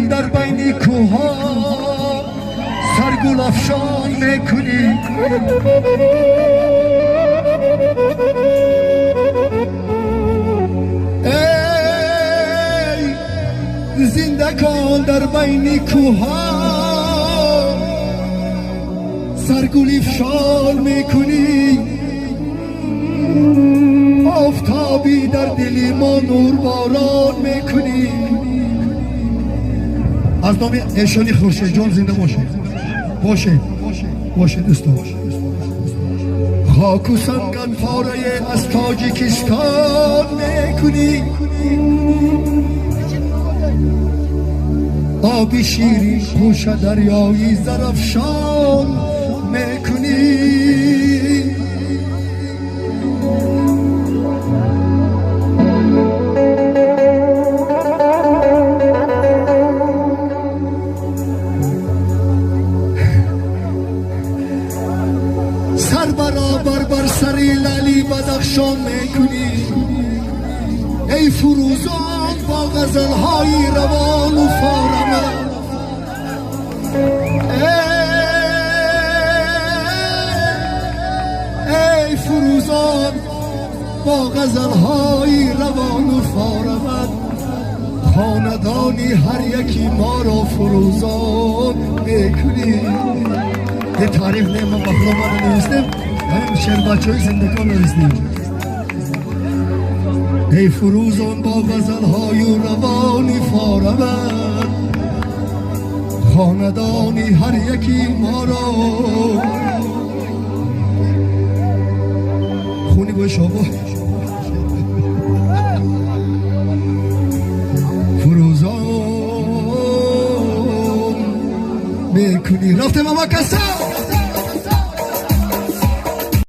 در بین کوها سرگل افشان میکنی. ای زندگان در بین کوها سرگل افشان میکنی. آفتابی در دل ما نور باران میکنی. از نام ایشانی خورشید جان زنده باشه دوستان. خاک و سنگن پاره از تاجیکستان میکنی. آبی شیرین پوش دریایی زرافشان میکنی. سر برابر بر سری لالی بدخشان میکنی. ای فروزان با غزلهای روان و فارمان. ای فروزان با غزلهای روان و فارمان. خاندانی هر یکی ما را فروزان میکنی. یه تعریف نیم من بخدا من نویستم، همین شعر بچه های زندگان نویستیم. ای فروزان با غزلهای روانی فارمن. خاندانی هر یکی ما را خونی باید شابه فروزان میکنی. رفتم اما کسا